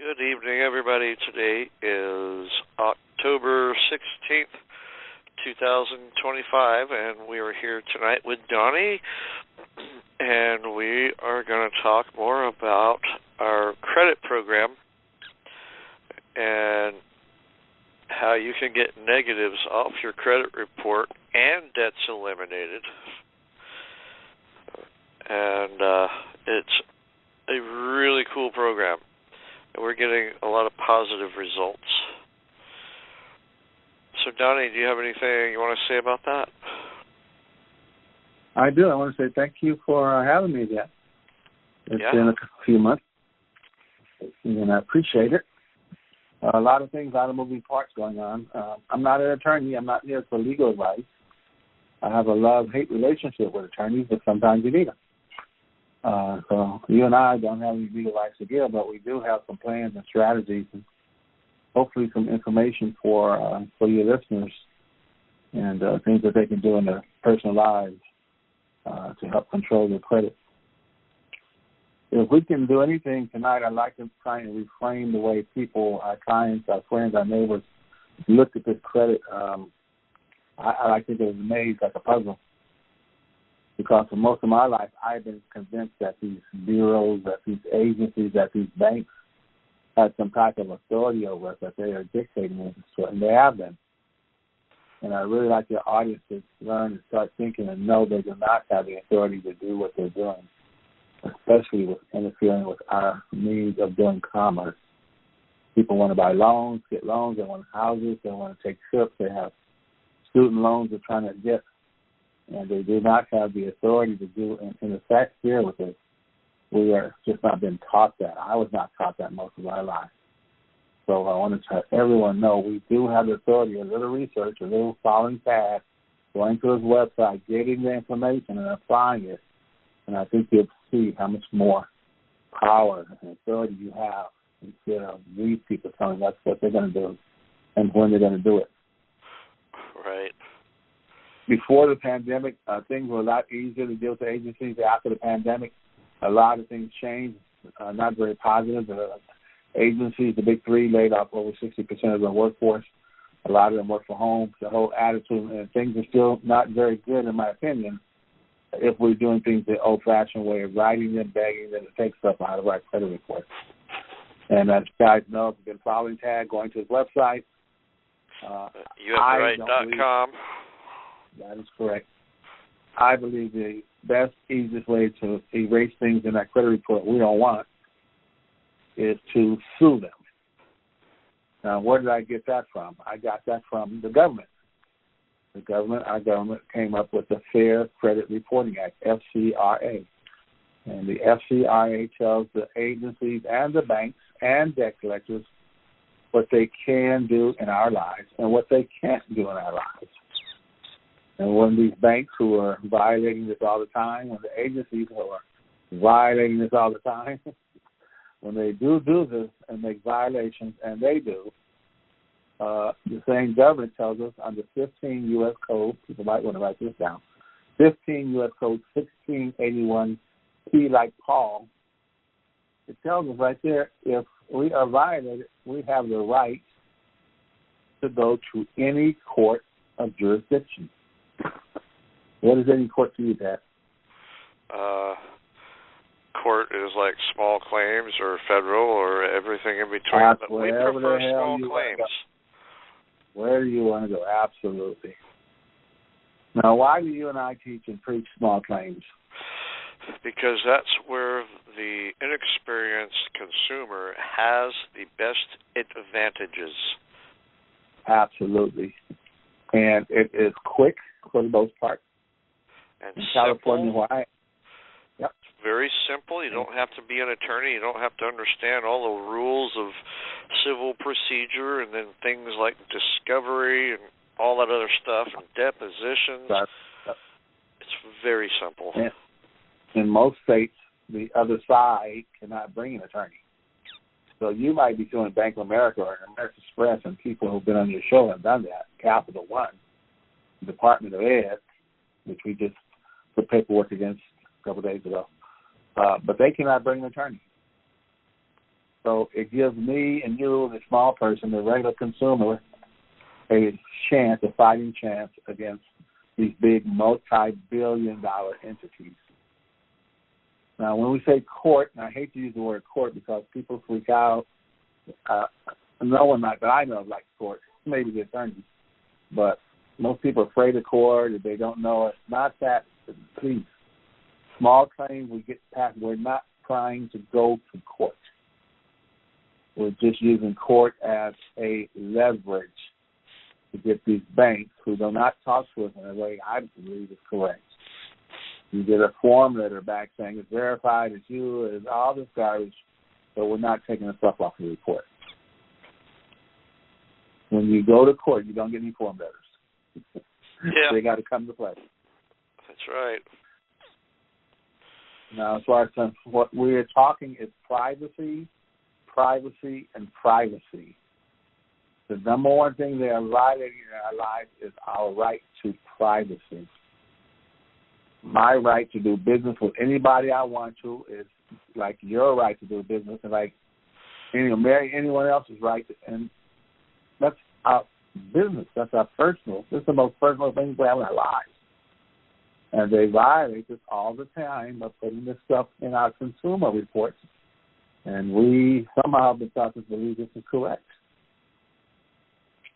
Good evening, everybody. Today is October 16th, 2025, and we are here tonight with Donnie, and we are going to talk more about our credit program and how you can get negatives off your credit report and debts eliminated. And it's a really cool program. And we're getting a lot of positive results. So, Donnie, do you have anything you want to say about that? I do. I want to say thank you for having me again. It's been a few months, and I appreciate it. A lot of things, a lot of moving parts going on. I'm not an attorney. I'm not here for legal advice. I have a love-hate relationship with attorneys, but sometimes you need them. So you and I don't have any legal advice to give, but we do have some plans and strategies and hopefully some information for your listeners and things that they can do in their personal lives to help control their credit. If we can do anything tonight, I'd like to try and reframe the way people, our clients, our friends, our neighbors look at this credit. I like to think of it as a maze, like a puzzle. Because for most of my life, I've been convinced that these bureaus, that these agencies, that these banks had some type of authority over us, that they are dictating us, and they have been. And I really like your audience to learn and start thinking and know they do not have the authority to do what they're doing, especially with interfering with our means of doing commerce. People want to buy loans, get loans, they want houses, they want to take trips, they have student loans they're trying to get. And they do not have the authority to do, and the fact here with it, we are just not been taught that. I was not taught that most of my life. So I want to let everyone know we do have the authority, a little research, a little following path, going to his website, getting the information and applying it. And I think you'll see how much more power and authority you have instead of these people telling us what they're going to do and when they're going to do it. Right. Before the pandemic, things were a lot easier to deal with the agencies. After the pandemic, a lot of things changed, not very positive. The agencies, the big three, laid off over 60% of their workforce. A lot of them work from home. The whole attitude and things are still not very good, in my opinion, if we're doing things the old-fashioned way of writing them, begging them to take stuff out of our credit report. And as you guys know, if you've been following Tag, going to his website. USRight.com. That is correct. I believe the best, easiest way to erase things in that credit report we don't want is to sue them. Now, where did I get that from? I got that from the government. Our government came up with the Fair Credit Reporting Act, FCRA. And the FCRA tells the agencies and the banks and debt collectors what they can do in our lives and what they can't do in our lives. And when these banks who are violating this all the time, when the agencies who are violating this all the time, when they do this and make violations, and they do, the same government tells us under 15 U.S. Code, people might want to write this down, 15 U.S. Code 1681, P like Paul, it tells us right there, if we are violated, we have the right to go to any court of jurisdiction. What is any court to you, Pat? Court is like small claims or federal or everything in between. But we prefer small claims. Where do you want to go? Absolutely. Now, why do you and I teach and preach small claims? Because that's where the inexperienced consumer has the best advantages. Absolutely. And it is quick for the most part. And in California, why? Yep. Very simple. You don't have to be an attorney. You don't have to understand all the rules of civil procedure and then things like discovery and all that other stuff and depositions. It's very simple. And in most states, the other side cannot bring an attorney. So you might be suing Bank of America or American Express, and people who've been on your show have done that. Capital One, Department of Ed, which we just put paperwork against a couple of days ago. But they cannot bring an attorney. So it gives me and you, the small person, the regular consumer, a fighting chance against these big multi-billion-dollar entities. Now, when we say court, and I hate to use the word court because people freak out. No one that I know likes court, maybe the attorneys, but most people are afraid of court if they don't know it. Not that, please. Small claims we get past. We're not trying to go to court. We're just using court as a leverage to get these banks who do not talk to us in a way I believe is correct. You get a form letter back saying it's verified, it's you, it's all this garbage, but we're not taking the stuff off the report. When you go to court, you don't get any form letters. Yeah. They got to come to play. That's right. Now, as far as what we're talking is privacy, and privacy. The number one thing they are violating in our lives is our right to privacy. My right to do business with anybody I want to is like your right to do business, and like marry anyone else's right. And that's our business. That's our personal. This is the most personal thing we have in our lives. And they violate this all the time by putting this stuff in our consumer reports. And we somehow been taught to believe this is correct.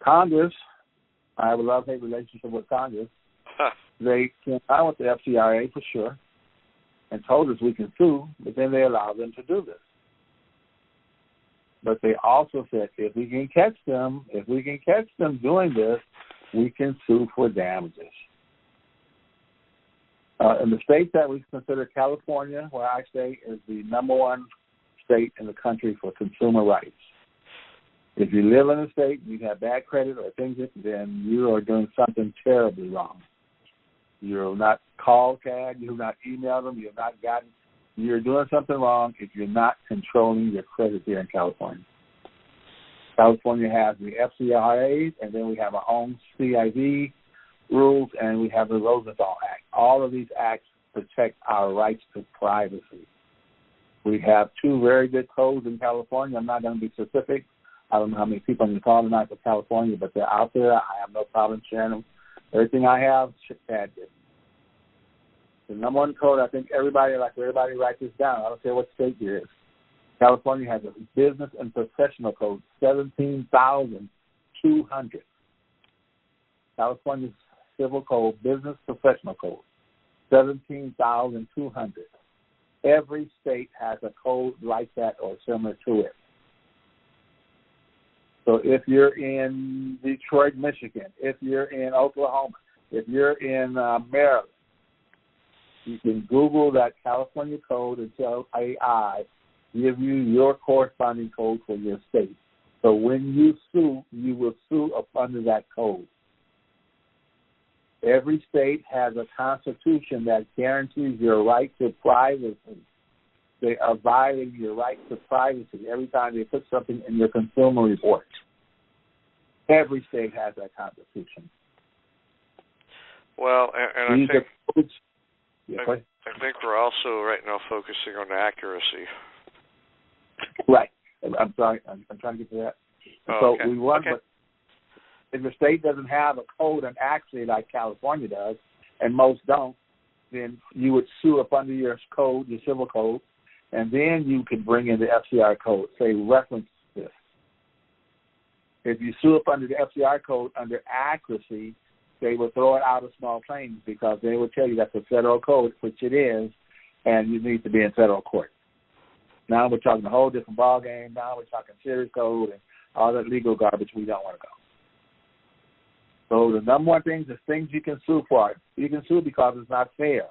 Congress, I have a love-hate relationship with Congress. They came out with the FCRA for sure and told us we can sue, but then they allowed them to do this. But they also said if we can catch them doing this, we can sue for damages. In the state that we consider California, where I stay, is the number one state in the country for consumer rights. If you live in a state and you have bad credit or things, then you are doing something terribly wrong. You're not called CAD, you've not emailed them, you're doing something wrong if you're not controlling your credit here in California. California has the FCRA, and then we have our own CIV rules, and we have the Rosenthal Act. All of these acts protect our rights to privacy. We have two very good codes in California. I'm not going to be specific. I don't know how many people on the call tonight for California, but they're out there. I have no problem sharing them. Everything I have, Chad did. The number one code, I think everybody write this down. I don't care what state you're in. California has a business and professional code, 17,200. California's civil code, business professional code, 17,200. Every state has a code like that or similar to it. So if you're in Detroit, Michigan, if you're in Oklahoma, if you're in Maryland, you can Google that California code and tell AI give you your corresponding code for your state. So when you sue, you will sue up under that code. Every state has a constitution that guarantees your right to privacy. They are violating your right to privacy every time they put something in your consumer report. Every state has that constitution. Well, and I think we're also right now focusing on accuracy. Right. I'm sorry. I'm trying to get to that. Oh, okay. But if the state doesn't have a code and accuracy like California does, and most don't, then you would sue up under your code, your civil code, and then you could bring in the FCR code, say reference this. If you sue up under the FCR code under accuracy, they would throw it out of small claims because they would tell you that's a federal code, which it is, and you need to be in federal court. Now we're talking a whole different ballgame. Now we're talking serious code and all that legal garbage we don't want to go. So the number one thing is things you can sue for. You can sue because it's not fair.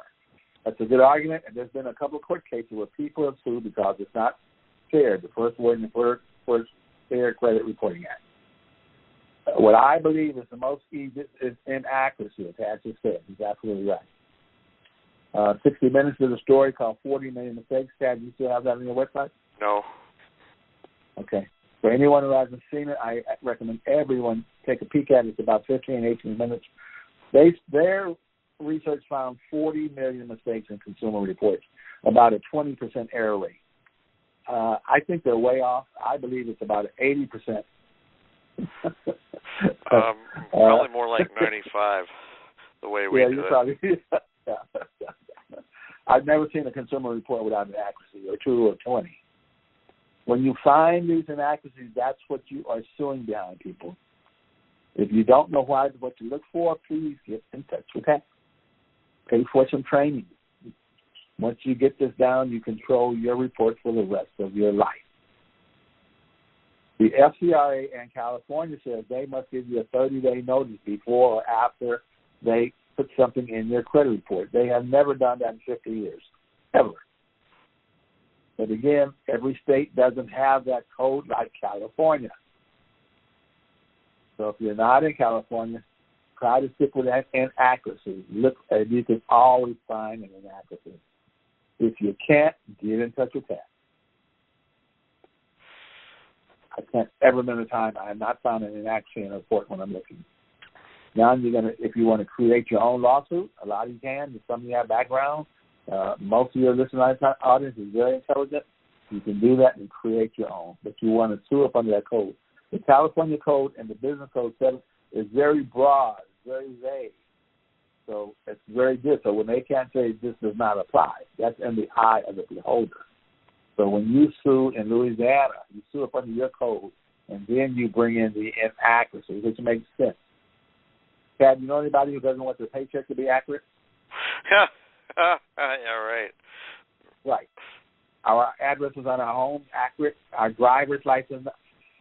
That's a good argument, and there's been a couple of court cases where people have sued because it's not fair. The first word in the first Fair Credit Reporting Act. What I believe is the most easy is inaccuracy, as Tad just said. He's absolutely right. 60 Minutes did a story called 40 Million Mistakes. Tad, do you still have that on your website? No. Okay. For anyone who hasn't seen it, I recommend everyone take a peek at it. It's about 15, 18 minutes. Their research found 40 million mistakes in consumer reports, about a 20% error rate. I think they're way off. I believe it's about 80%. Probably more like 95, the way we do it. Probably, I've never seen a consumer report without an accuracy, or 2 or 20. When you find these inaccuracies, that's what you are suing behind, people. If you don't know what to look for, please get in touch with that. Pay for some training. Once you get this down, you control your report for the rest of your life. The FCRA in California says they must give you a 30-day notice before or after they put something in your credit report. They have never done that in 50 years, ever. But again, every state doesn't have that code like California. So if you're not in California, try to stick with that inaccuracy. Look, you can always find an inaccuracy. If you can't, get in touch with that. I can't ever remember a time I have not found an inaccuracy in a report when I'm looking. Now if you want to create your own lawsuit, a lot of you can. If some of you have background, most of your listening audience is very intelligent. You can do that and create your own. But you want to sue up under that code. The California Code and the Business Code 7 is very broad, very vague. So it's very good. So when they can't say this does not apply, that's in the eye of the beholder. So when you sue in Louisiana, you sue up under your code, and then you bring in the inaccuracy, which makes sense. Chad, you know anybody who doesn't want their paycheck to be accurate? Yeah, right. Right. Our addresses on our home, accurate. Our driver's license.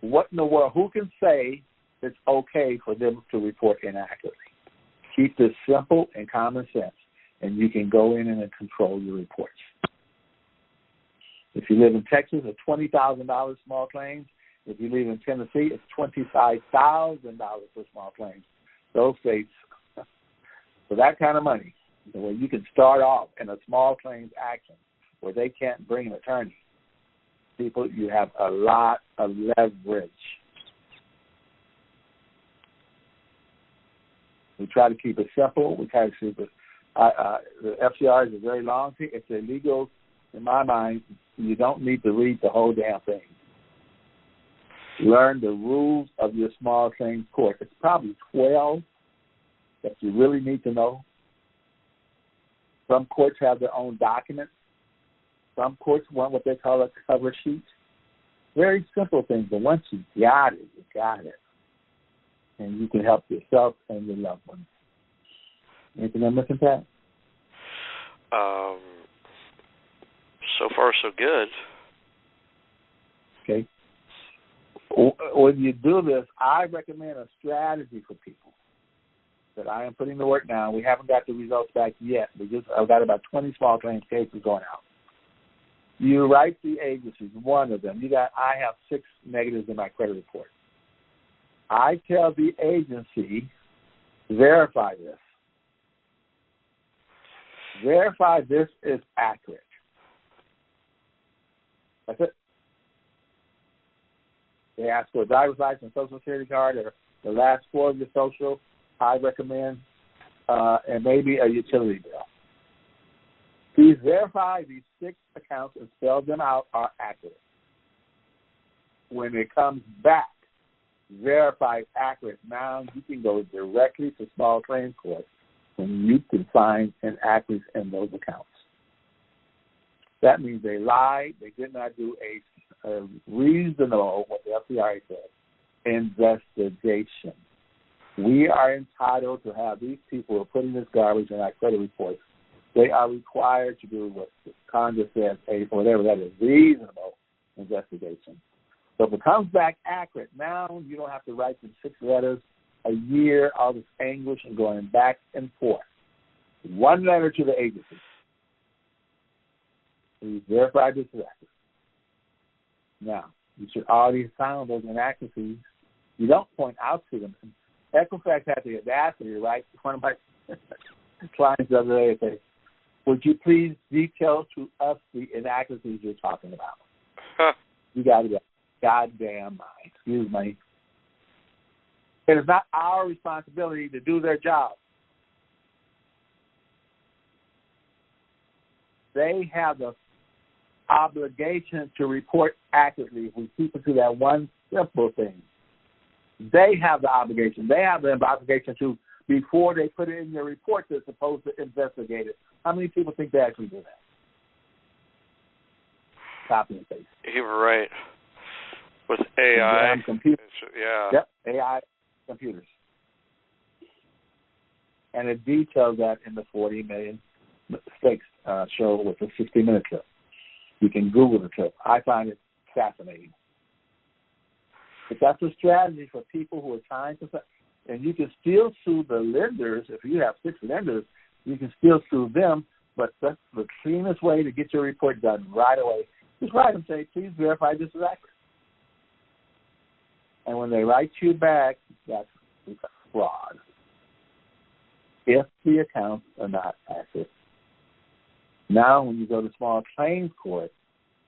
What in the world? Who can say it's okay for them to report inaccurately? Keep this simple and common sense, and you can go in and control your reports. If you live in Texas, it's $20,000 small claims. If you live in Tennessee, it's $25,000 for small claims. Those states, for that kind of money, where you can start off in a small claims action where they can't bring an attorney, people, you have a lot of leverage. We try to keep it simple. We try to keep it. The FCR is a very long thing. It's illegal. In my mind, you don't need to read the whole damn thing. Learn the rules of your small claims court. It's probably 12 that you really need to know. Some courts have their own documents. Some courts want what they call a cover sheet. Very simple things, but once you got it, you got it. And you can help yourself and your loved ones. Anything I'm missing, Pat? So far, so good. Okay. When you do this, I recommend a strategy for people that I am putting to work now. We haven't got the results back yet. I've got about 20 small claims cases going out. You write the agencies, one of them. I have 6 negatives in my credit report. I tell the agency, verify this. Verify this is accurate. That's it. They ask for a driver's license, social security card, or the last 4 of your social. I recommend, and maybe a utility bill. Please verify these 6 accounts and spell them out are accurate. When it comes back, verify accurate. Now you can go directly to small claims court when you can find inaccuracies in those accounts. That means they lied. They did not do a reasonable, what the FCRA said, investigation. We are entitled to have these people who are putting this garbage in our credit reports. They are required to do what Congress says, whatever that is, reasonable investigation. So if it comes back accurate, now you don't have to write them 6 letters a year, all this anguish and going back and forth. 1 letter to the agency. Please verify this is accurate. Now, you should already found those inaccuracies. You don't point out to them. Equifax had the audacity, right? One of my clients the other day said, would you please detail to us the inaccuracies you're talking about? You got to be goddamn mind. Excuse me. It is not our responsibility to do their job. They have the obligation to report accurately. If we keep it to that one simple thing, they have the obligation. They have the obligation to, before they put it in their report, they're supposed to investigate it. How many people think they actually do that? Copy and paste. You're right. With AI. Computers. Yeah. Yep, AI computers. And it details that in the 40 million mistakes show with the 60-minute clip. You can Google the clip. I find it fascinating. But that's a strategy for people who are trying to, and you can still sue the lenders. If you have 6 lenders, you can still sue them, but that's the cleanest way to get your report done right away. Just write and say, please verify this is accurate. And when they write you back, that's fraud. If the accounts are not accurate. Now, when you go to small claims court,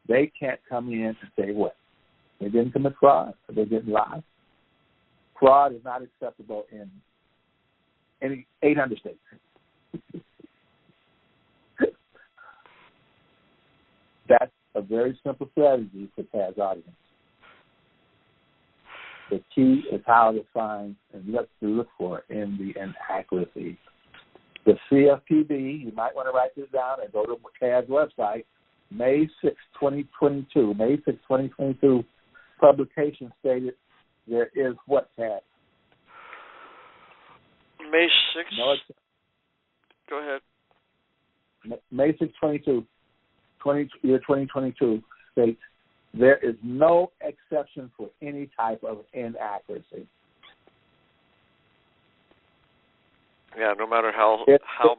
they can't come in and say what? They didn't commit fraud, or they didn't lie. Fraud is not acceptable in any 800 states. That's a very simple strategy for Tad's audience. The key is how to find and what to look for in the inaccuracies. The CFPB, you might want to write this down and go to Tad's website, May 6, 2022. May 6, 2022 publication stated there is what, Tad? May 6? No, go ahead. May 6, year 2022 states there is no exception for any type of inaccuracy. Yeah, no matter how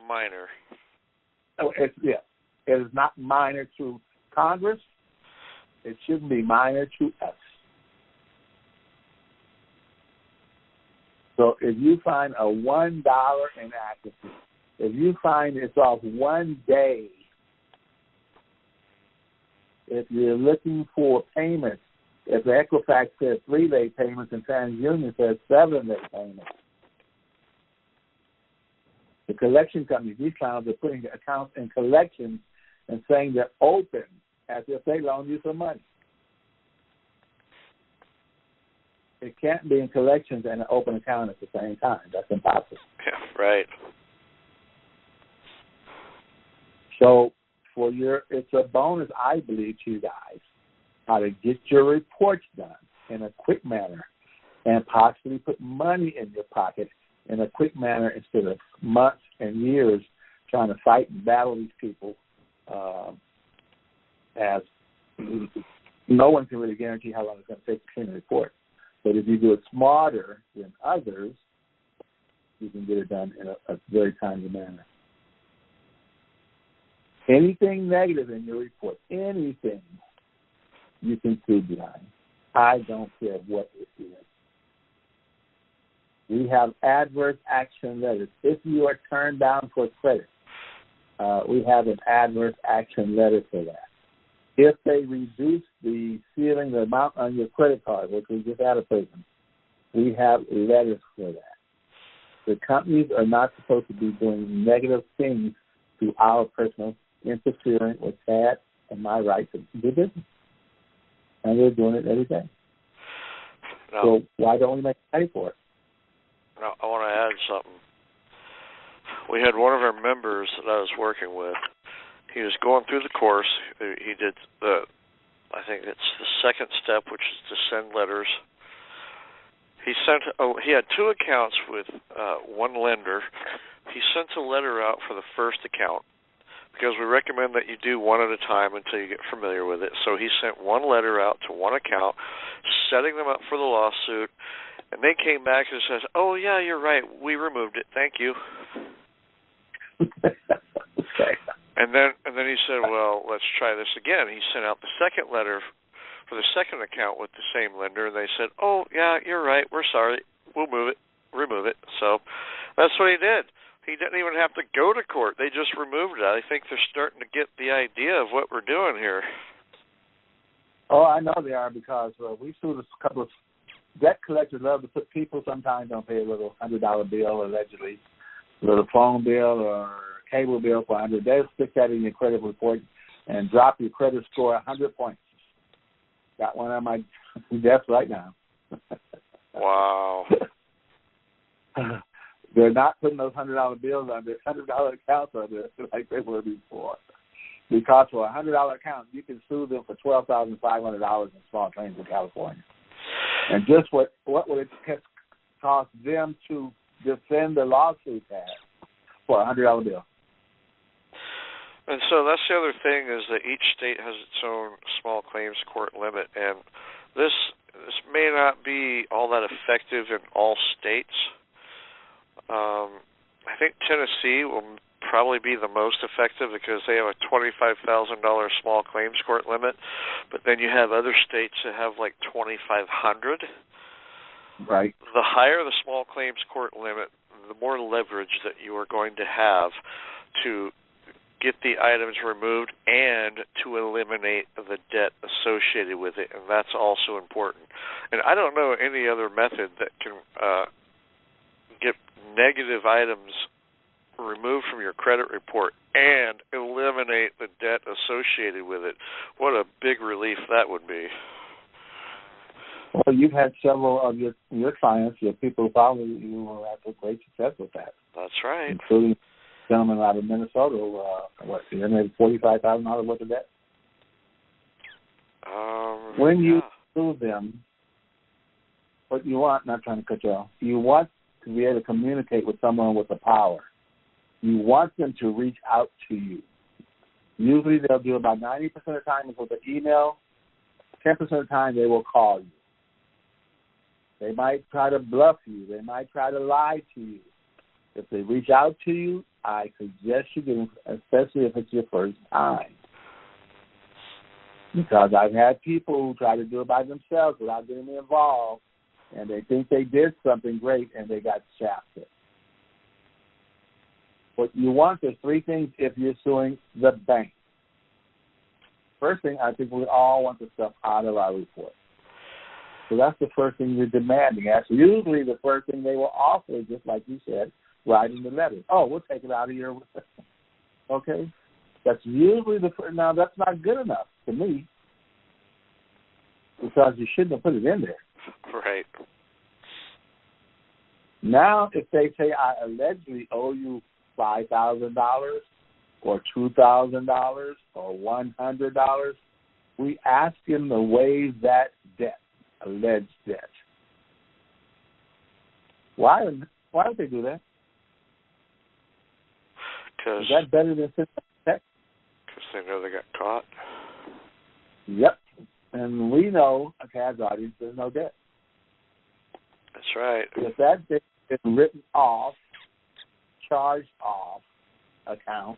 minor. It is not minor to Congress. It shouldn't be minor to us. So if you find a $1 inaccuracy, if you find it's off one day, if you're looking for payments, if Equifax says 3-day payments and TransUnion says 7-day payments, the collection companies, these clowns are putting accounts in collections and saying they're open as if they loan you some money. It can't be in collections and an open account at the same time. That's impossible. Yeah, right. So it's a bonus, I believe, to you guys, how to get your reports done in a quick manner and possibly put money in your pocket in a quick manner instead of months and years trying to fight and battle these people, as no one can really guarantee how long it's going to take to clean a report. But if you do it smarter than others, you can get it done in a very timely manner. Anything negative in your report, anything, you can sue behind. I don't care what it is. We have adverse action letters. If you are turned down for credit, we have an adverse action letter for that. If they reduce the ceiling, the amount on your credit card, which we just had a prison, we have letters for that. The companies are not supposed to be doing negative things to our personal, interfering with that and my right to do business. And they're doing it every day. No. So why don't we make money for it? No, I want to add something. We had one of our members that I was working with. He was going through the course. He did I think it's the second step, which is to send letters. He had 2 accounts with one lender. He sent a letter out for the first account because we recommend that you do one at a time until you get familiar with it. So he sent one letter out to one account, setting them up for the lawsuit, and they came back and says, "Oh yeah, you're right. We removed it. Thank you." Okay. And then he said, "Well, let's try this again." He sent out the second letter for the second account with the same lender, and they said, "Oh yeah, you're right. We're sorry. We'll remove it." So that's what he did. He didn't even have to go to court. They just removed it. I think they're starting to get the idea of what we're doing here. Oh, I know they are, because we sued a couple of debt collectors. Love to put people sometimes don't pay a little $100 bill, allegedly, a little phone bill or cable bill for $100. They'll stick that in your credit report. and drop your credit score 100 points. Got one on my desk right now. Wow. They're not putting those $100 bills on their $100 accounts on there like they were before. Because for a $100 account, you can sue them for $12,500 in small claims in California. And just what would it cost them to defend the lawsuit at for a $100 bill? And so that's the other thing, is that each state has its own small claims court limit, and this may not be all that effective in all states. I think Tennessee will probably be the most effective because they have a $25,000 small claims court limit, but then you have other states that have like $2,500. Right. The higher the small claims court limit, the more leverage that you are going to have to get the items removed and to eliminate the debt associated with it, and that's also important. And I don't know any other method that can get negative items removed from your credit report and eliminate the debt associated with it. What a big relief that would be. Well, you've had several of your clients, your people who follow you, who have had great success with that. That's right. Including a gentleman out of Minnesota, he made $45,000 worth of debt. When you sue them, what you want, not trying to cut you off, you want to be able to communicate with someone with the power. You want them to reach out to you. Usually they'll do about 90% of the time with an email. 10% of the time they will call you. They might try to bluff you. They might try to lie to you. If they reach out to you, I suggest you do, especially if it's your first time. Because I've had people who try to do it by themselves without getting me involved, and they think they did something great, and they got shafted. What you want is three things if you're suing the bank. First thing, I think we all want the stuff out of our report. So that's the first thing you're demanding. Actually, usually the first thing they will offer, just like you said, writing the letter. Oh, we'll take it out of your... Okay? That's usually the first... Now, that's not good enough to me because you shouldn't have put it in there. Right. Now, if they say, I allegedly owe you $5,000 or $2,000 or $100, we ask him to waive that debt, alleged debt. Why would they do that? Is that better than $6,000? Because they know they got caught. Yep. And we know, a CAD's audience, there's no debt. That's right. If that debt is written off, charged off account,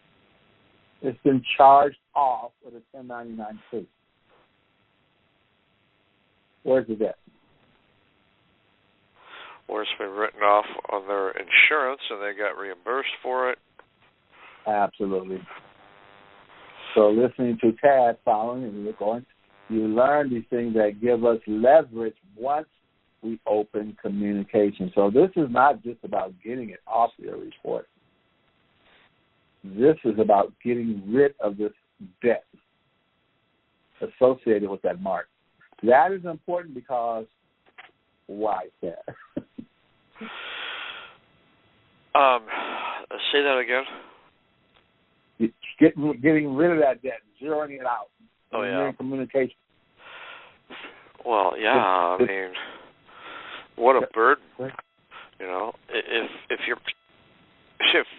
it's been charged off with a 1099-C. Where's the debt? Or it's been written off on their insurance and they got reimbursed for it. Absolutely. So listening to CAD, following, and you're going, you learn these things that give us leverage once we open communication. So this is not just about getting it off your report. This is about getting rid of this debt associated with that mark. That is important because why is that? Say that again. Getting rid of that debt, zeroing it out. Oh, yeah. Communication. Well, yeah, I mean, what a burden. You know, if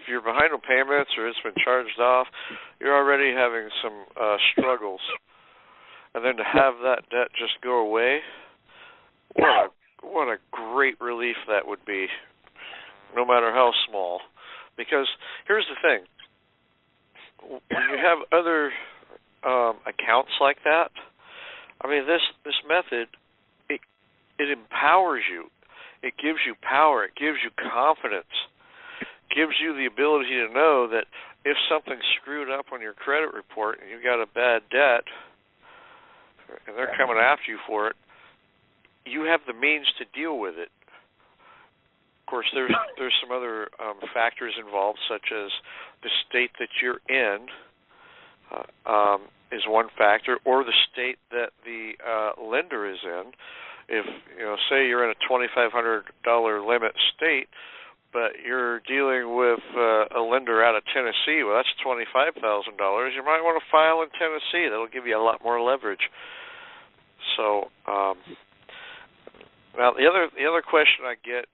you're behind on payments or it's been charged off, you're already having some struggles. And then to have that debt just go away, what a great relief that would be, no matter how small. Because here's the thing. When you have other accounts like that, I mean, this method, it empowers you. It gives you power. It gives you confidence. It gives you the ability to know that if something's screwed up on your credit report and you've got a bad debt and they're coming after you for it, you have the means to deal with it. Of course, there's some other factors involved, such as the state that you're in, is one factor, or the state that the lender is in. If, say you're in a $2,500 limit state, but you're dealing with a lender out of Tennessee, well, that's $25,000. You might want to file in Tennessee. That'll give you a lot more leverage. So now the other question I get,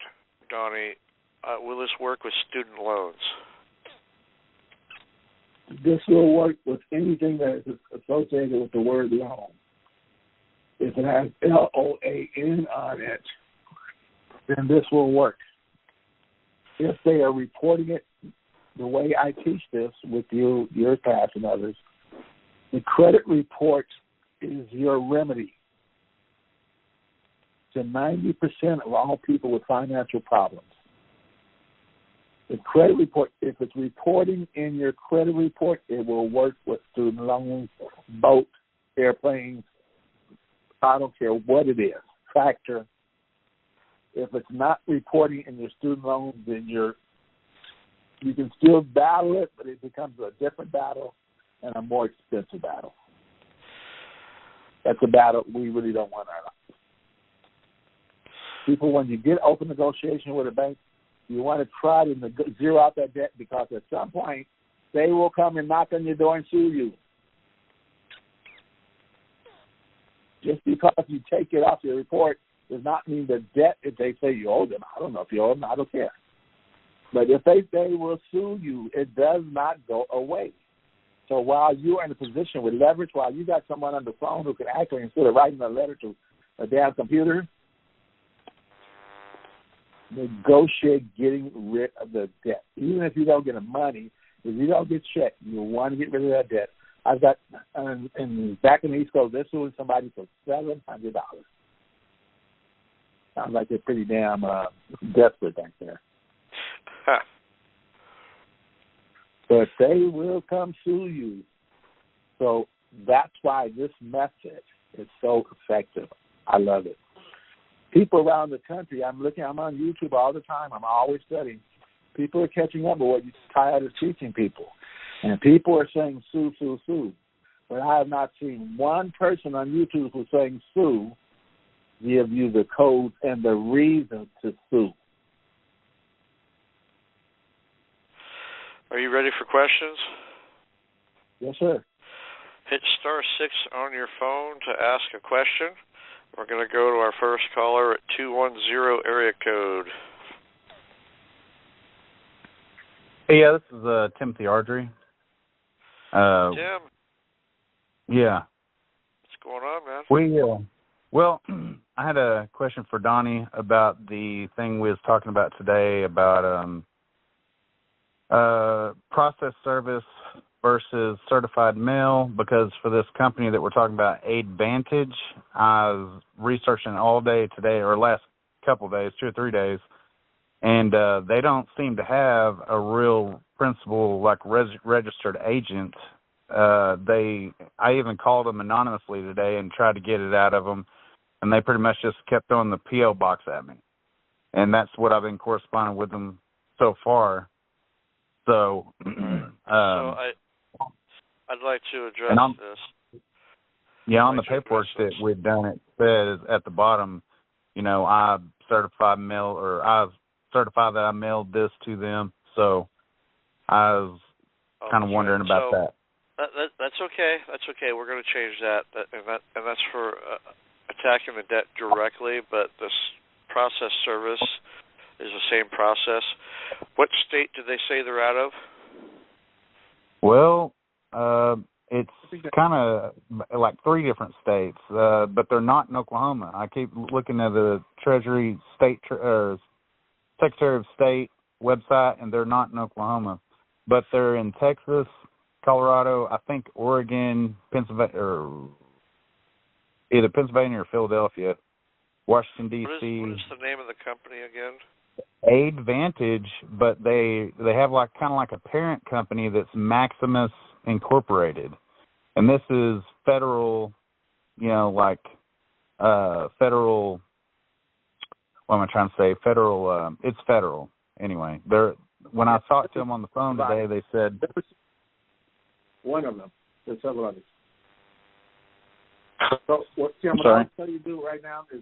Donnie, will this work with student loans? This will work with anything that is associated with the word loan. If it has LOAN on it, then this will work. If they are reporting it the way I teach this with you, your class and others, the credit report is your remedy to 90% of all people with financial problems. The credit report, if it's reporting in your credit report, it will work with student loans, boats, airplanes, I don't care what it is, tractor. If it's not reporting in your student loans, then you can still battle it, but it becomes a different battle and a more expensive battle. That's a battle we really don't want in our life. People, when you get open negotiation with a bank, you want to try to zero out that debt, because at some point they will come and knock on your door and sue you. Just because you take it off your report does not mean the debt, if they say you owe them. I don't know if you owe them, I don't care. But if they say will sue you, it does not go away. So while you're in a position with leverage, while you got someone on the phone who can actually, instead of writing a letter to a damn computer, negotiate getting rid of the debt. Even if you don't get the money, if you don't get checked, you want to get rid of that debt. I've got, back in the East Coast, they're suing somebody for $700. Sounds like they're pretty damn desperate back there. Huh. But they will come sue you. So that's why this method is so effective. I love it. People around the country, I'm on YouTube all the time. I'm always studying. People are catching up with what you're tired of teaching people. And people are saying sue, sue, sue. But I have not seen one person on YouTube who's saying sue give you the codes and the reason to sue. Are you ready for questions? Yes, sir. Hit *6 on your phone to ask a question. We're going to go to our first caller at 210 area code. Hey, yeah, this is Timothy Ardrey. Tim? Yeah. What's going on, man? Well, I had a question for Donnie about the thing we was talking about today about process service versus certified mail, because for this company that we're talking about, Aidvantage, I was researching all day today, or last couple of days, 2 or 3 days, and they don't seem to have a real principal, like registered agent. I even called them anonymously today and tried to get it out of them, and they pretty much just kept throwing the P.O. box at me. And that's what I've been corresponding with them so far. So, I'd like to address this. Yeah, on the paperwork that we've done, it says at the bottom, I certify that I mailed this to them. So I was kind of wondering about that. That's okay. That's okay. We're going to change that. And that's for attacking the debt directly, but this process service is the same process. What state did they say they're out of? Well, it's kind of like 3 different states, but they're not in Oklahoma. I keep looking at the Treasury Secretary of State website, and they're not in Oklahoma. But they're in Texas, Colorado, I think Oregon, Pennsylvania, or either Pennsylvania or Philadelphia, Washington, D.C. What is the name of the company again? Aidvantage, but they have kind of like a parent company that's Maximus Incorporated, and this is federal, federal. What am I trying to say? Federal. It's federal anyway. When I talked to them on the phone today, they said one of them. There's several others. So what Tim, what I would tell you to do right now is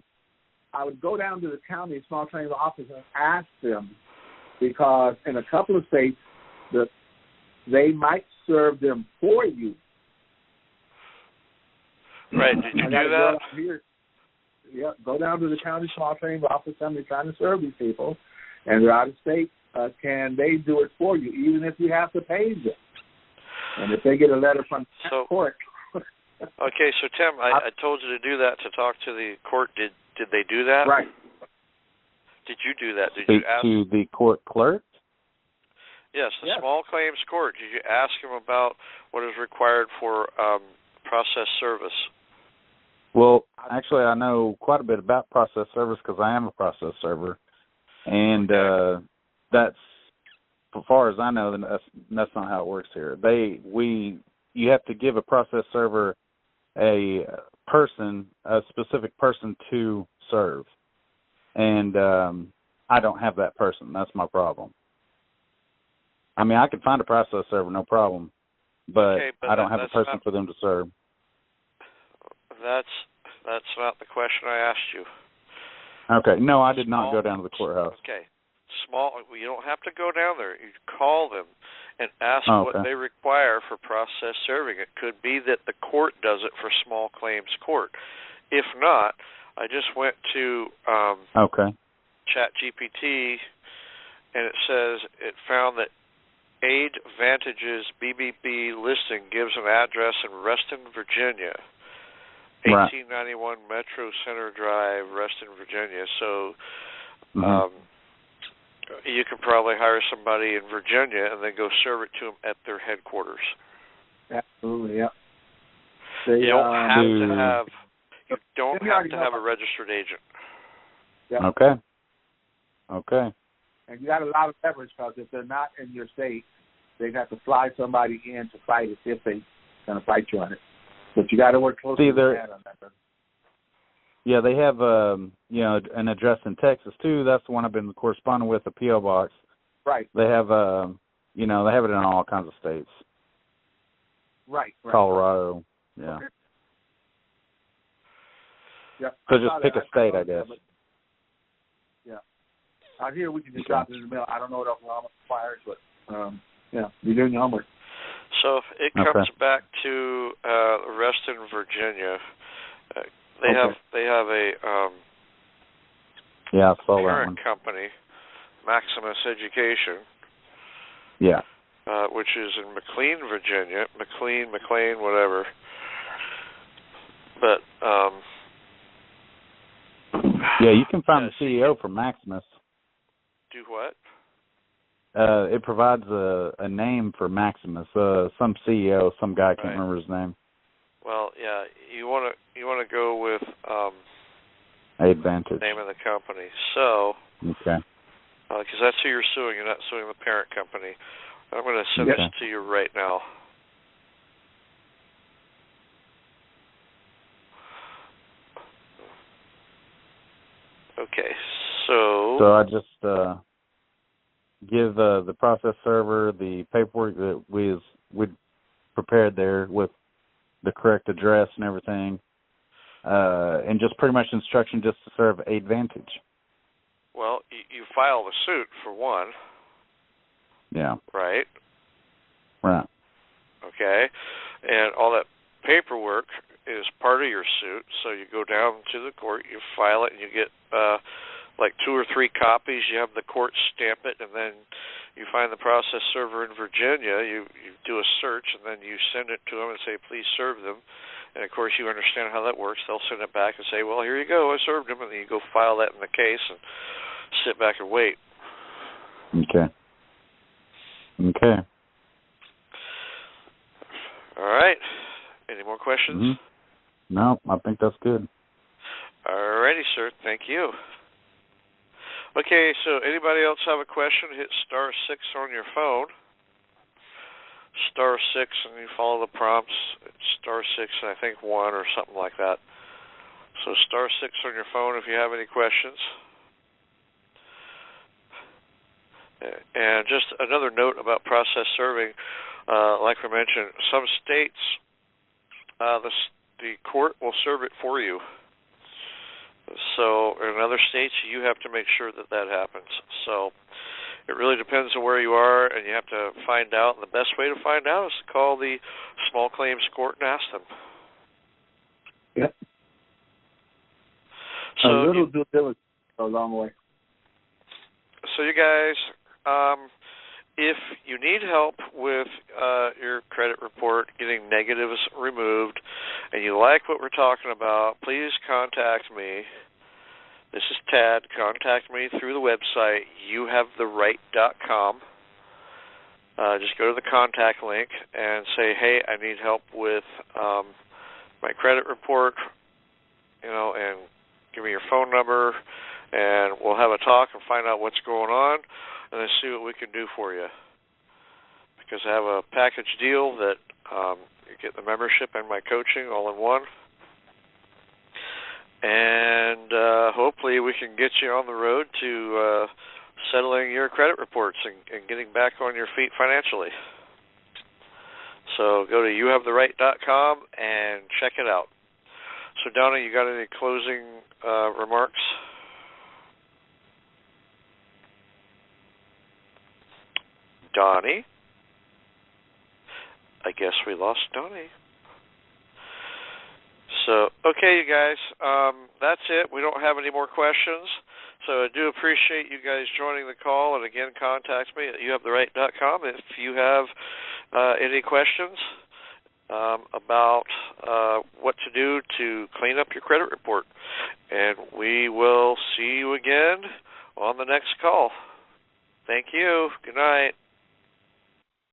I would go down to the county small claims office and ask them, because in a couple of states that they might serve them for you. Right. Did you do that? Yeah, go down to the county small claims office. Somebody trying to serve these people, and they're out of state. Can they do it for you, even if you have to pay them? And if they get a letter from the court. Okay, so Tim, I told you to do that, to talk to the court. Did they do that? Right. Did you do that? Did Speak you ask to the court clerk? Yes, the small claims court. Did you ask him about what is required for process service? Well, actually, I know quite a bit about process service because I am a process server, and that's, as far as I know, that's not how it works here. You have to give a process server a specific person to serve, and I don't have that person. That's my problem. I mean, I can find a process server, no problem, but I don't have a person for them to serve. That's not the question I asked you. Okay. No, I did not go down to the courthouse. Okay. You don't have to go down there. You call them and ask what they require for process serving. It could be that the court does it for small claims court. If not, I just went to ChatGPT, and it says it found that AidVantage's BBB listing gives an address in Reston, Virginia, 1891 Metro Center Drive, Reston, Virginia. So you can probably hire somebody in Virginia and then go serve it to them at their headquarters. Absolutely, yeah. You don't have to have a registered agent. Yep. Okay. And you got a lot of leverage, because if they're not in your state, they'd have to fly somebody in to fight it if they're going to fight you on it. But you got to work closely with that on that. Yeah, they have an address in Texas too. That's the one I've been corresponding with, a PO box. Right. They have they have it in all kinds of states. Right. Colorado. Yeah. Okay. Yeah. So just pick a state, I guess. Yeah. Out here we can just drop it in the mail. I don't know what Oklahoma requires, but you're doing your homework. So it comes back to Reston, Virginia. They have a I saw parent company, Maximus Education. Yeah. Which is in McLean, Virginia. McLean, whatever. But you can find the CEO for Maximus. Do what? It provides a name for Maximus. Some CEO, some guy, I can't remember his name. Well, yeah, you want to go with AidVantage. Name of the company. So, because that's who you're suing. You're not suing the parent company. I'm going to send this to you right now. Okay, so I just give the process server the paperwork that we prepared there with the correct address and everything, and just pretty much instruction just to serve AidVantage. Well, you file the suit for one. Yeah. Right. Okay. And all that paperwork is part of your suit. So you go down to the court, you file it, and you get like 2 or 3 copies. You have the court stamp it, and then you find the process server in Virginia. You do a search, and then you send it to them and say, please serve them. And, of course, you understand how that works. They'll send it back and say, well, here you go, I served them. And then you go file that in the case and sit back and wait. Okay. All right. Any more questions? No, I think that's good. All righty, sir. Thank you. Okay, so anybody else have a question? Hit *6 on your phone. *6, and you follow the prompts. It's *6, and I think 1 or something like that. So *6 on your phone if you have any questions. And just another note about process serving, like we mentioned, some states, the court will serve it for you. So in other states, you have to make sure that that happens. So it really depends on where you are, and you have to find out. And the best way to find out is to call the small claims court and ask them. Yep. So a little due diligence goes a long way. So you guys, if you need help with your credit report, getting negatives removed, and you like what we're talking about, please contact me. This is Tad. Contact me through the website, youhavetheright.com. Just go to the contact link and say, hey, I need help with my credit report, and give me your phone number, and we'll have a talk and find out what's going on, and then see what we can do for you. Because I have a package deal that you get the membership and my coaching all in one. And hopefully we can get you on the road to settling your credit reports and getting back on your feet financially. So go to youhavetheright.com and check it out. So Donna, you got any closing remarks? Donnie? I guess we lost Donnie. So, okay, you guys, that's it. We don't have any more questions. So I do appreciate you guys joining the call. And again, contact me at youhavetheright.com if you have any questions about what to do to clean up your credit report. And we will see you again on the next call. Thank you. Good night.